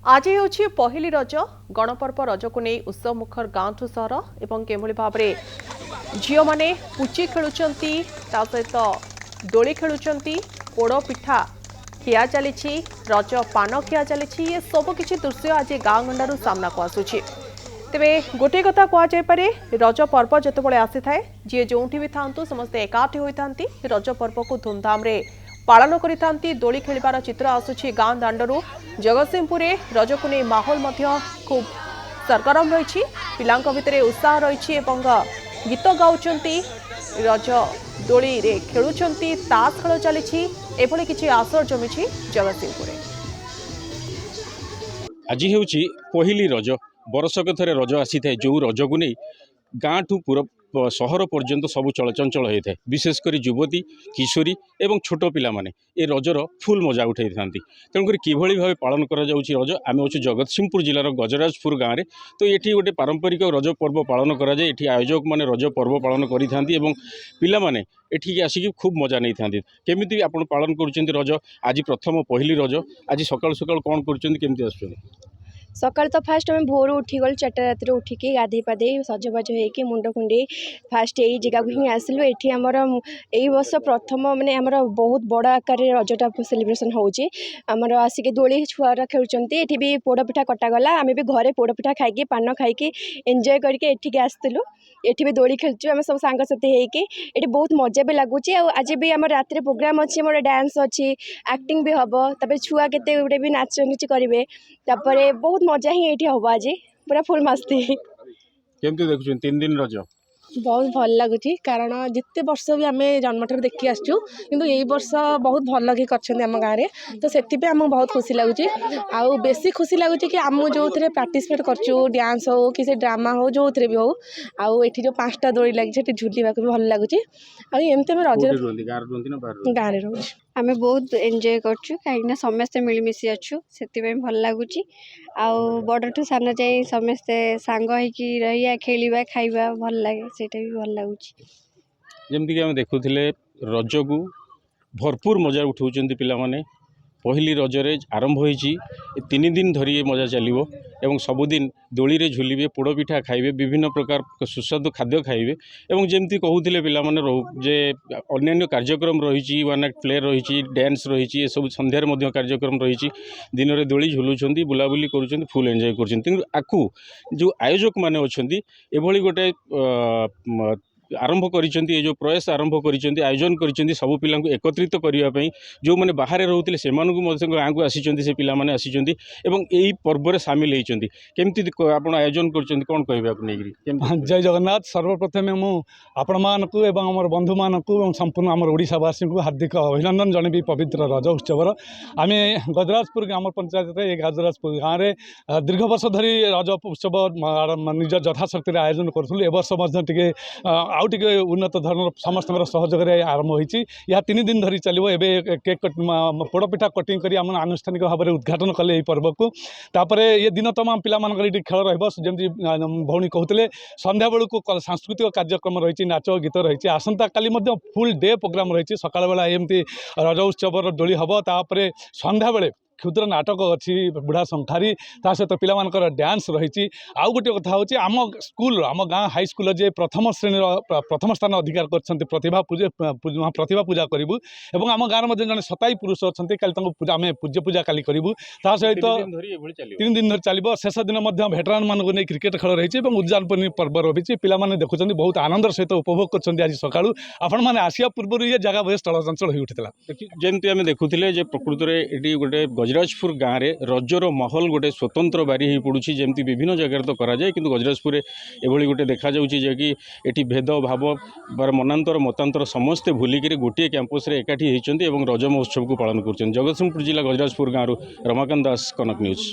आज ହେଉଛି ପହିଲି ରଜ ଗଣପର୍ବ ରଜକୁ ନେଇ ଉତ୍ସବ ମୁଖର ଗାଁଠୁ ସହର ଏବଂ କେଉଁଭଳି ଭାବରେ ଝିଅମାନେ ପୁଚି ଖେଳୁଛନ୍ତି ତା ସହିତ ଦୋଳି ଖେଳୁଛନ୍ତି ପୋଡ଼ ପିଠା ଖିଆ ଚାଲିଛି ରଜ ପାନ ଖିଆ ଚାଲିଛି ଏ ସବୁ କିଛି ଦୃଶ୍ୟ ଆଜି ଗାଁ ଗଣ୍ଡାରୁ ସାମ୍ନାକୁ ଆସୁଛି। ତେବେ ଗୋଟିଏ କଥା କୁହାଯାଇପାରେ ରଜ ପର୍ବ ଯେତେବେଳେ ଆସିଥାଏ ଯିଏ ଯେଉଁଠି ବି ଥାଆନ୍ତୁ ସମସ୍ତେ ଏକାଠି ହୋଇଥାନ୍ତି ରଜ ପର୍ବକୁ ଧୁମଧାମରେ पालन करिथांती दोली खेलिबार चित्र आसुछि गाँ दांडरू जगतसिंहपुर रज को नहीं माहौल खूब सरगरम रही पिलांक भितर उत्साह रही गीत गाउचंती रज दोली रे खेलुचंती तास खेल चली एभली किछि आसर जमिछि जगतसिंहपुर। आज हेउछि पहिली रज बरसक थरे रज आसी थाए जो रज को नहीं गाँ ठू पूरा सहर पर्यंत सब चलचंचल होता है विशेषकर युवती किशोरी एवं छोट पिला माने ए रजर फुल मजा उठाई था तेणुकर किभली भाव पालन करा जाउछि रज आम अच्छे जगतसिंहपुर जिलार गजराजपुर गाँव में तो ये गोटे पारंपरिक रज पर्व पालन कराए ये आयोजक मैंने रज पर्व पालन करि पिला माने एठिकी आसिक खूब मजा नहीं था केमिति आपण पालन करुछन्ति रज आज प्रथम पहिली रज आज सकाल सकाल कौन करुछन्ति केमिति आसुछन्ति सकाल तो फास्ट आम भोर उठीगल 4टा रात उठिकी गाधे पाधे सजबाज होगी मुंड कुंडे फास्ट यही जगह को ही आसलु ये आमर यही वर्ष प्रथम माने आमर बहुत बड़ आकार रजटा सेलिब्रेशन होची आमर आसिक दोली छुआ खेलुचंती एठी भी पोड़पिठा कटागला आम भी घरे पोड़पिठा खाई पान खाई एंजॉय करके आसलु एठी भी दोली खेलचु आम सब सांगसाथी होगी ये बहुत मजा भी लगुच आज भी आम रात प्रोग्राम अच्छी मोर डांस अच्छी एक्टिंग भी हम तापर छुआ केते गुटे भी नाच नुच करेंगे तापर बहुत मजा ही ये हम आज पूरा फुल मस्ती केमती देखुछन 3 दिन रज बहुत भल लगुच कारण जिते वर्ष भी आम जन्मठार देखी आसचु किंतु यही वर्ष बहुत भल लगे करम गाँव में तो से आमको बहुत खुशी लगुच आउ बेसी खुशी लगुच कि आम जो थे पार्टिसिपेट करचु डांस हो कि से ड्रामा हो जो थे भी हो आउ ये जो 5टा दोड़ी लगी झुलवा भी भल लगुच आमती रज गाँव में रोच आम बहुत एंजॉय करचु कहीं समस्ते मिलमिशी अच्छु से भल लगुच बड़ठू सान जाए समस्ते सांग होइकी रहिया खेलिबा खाइबा भल लागे सेटा भी भल लगुच जमती आम देखुले रज को भरपूर मजा उठाउछन्ति पिला माने पहिली रजरे आरंभ होइछि 3 दिन धरी ये मजा चलिबो एवं सबुदिन दोली रे झुलिबे पोड़ पिठा खाइबे विभिन्न प्रकार सुस्वादु खाद्य खाइबे एवं जेमती कहूथिले पिला माने जे अन्य कार्यक्रम रही वन नाइट प्ले रही डांस रही सब संध्यार मध्य कार्यक्रम रही दिन में दोली झुलुंट बुलाबुली करुँच फुल एंजॉय कर आकु जो आयोजक माने अच्छी एभली गोटे आरंभ करिसेंती जो प्रयास आरंभ करिसेंती आयोजन करिसेंती सब पिला एकत्रित करने जो मैंने बाहर रोते से गाँव को आसीचंती से पिला माने आसीचंती एवं यही पर्व में सामिल होती केमती आपण आयोजन करिसेंती कोन कहबे आपन जय जगन्नाथ सर्वप्रथम मु आपण मानकु एवं हमर बंधु मानकु एवं संपूर्ण हमर ओडिशावासी को हार्दिक अभिनंदन जनबी पवित्र रज उत्सवर आम गजराजपुर ग्राम पंचायत गजराजपुर गाँव में दीर्घ वर्ष धरी रज उत्सव निज यथाशक्ति आयोजन करूँ ए वर्ष आउ टे उन्नत धरण समस्त सहयोग आरंभ होती यह 3 दिन धरी चलो एवं केक पोड़पिठा कटिंग कर आम आनुष्ठानिक भाव में उद्घाटन कले पर्व को तापर ये दिन तमाम पिला खेल रही भौणी कहते संध्या बेलू सांस्कृतिक कार्यक्रम रही नाच गीत रही आसंता काली फुल डे प्रोग्राम रही सकाल बेला एमती रज उत्सव दोली हम तापर संध्या बेले क्षुद्र नाटक अच्छी बुढ़ा संखारी ता सहित पिला डांस रही आउ गोटे कथा हूँ आम स्कूल आम गाँव हाई स्कूल जे प्रथम श्रेणी प्रथम स्थान अधिकार कर प्रतिभा पूजा करूँ और आम गाँव में जन सताई पुरुष अच्छा काली आम पूज्य पूजा काली करूँ ता सहित 3 दिन धरी चलो शेष दिन भेटरान मान नहीं क्रिकेट खेल रही है उद्यापन पर्व रही पिलाने देखुं बहुत आनंद सहित उपभोग कर आज सका आपण मैंने आसिया पूर्व ये जगह बेस चलचंचल हो उठा जमी आम देखुले प्रकृत में ये गोटे गजराजपुर गाँव में रजर माहौल गोटे स्वतंत्र बारी हो पड़ुछि जमती विभिन्न जगह तो कराए कि गजराजपुर एभली गोटे देखा जे कि एटी भेद भाव मनांतर मतांतर समस्ते भूलिक गोटे कैंपस एकाठी होती रज महोत्सव को पालन कर जगतसिंहपुर जिला गजराजपुर गाँव रमाकांत दास कनक न्यूज।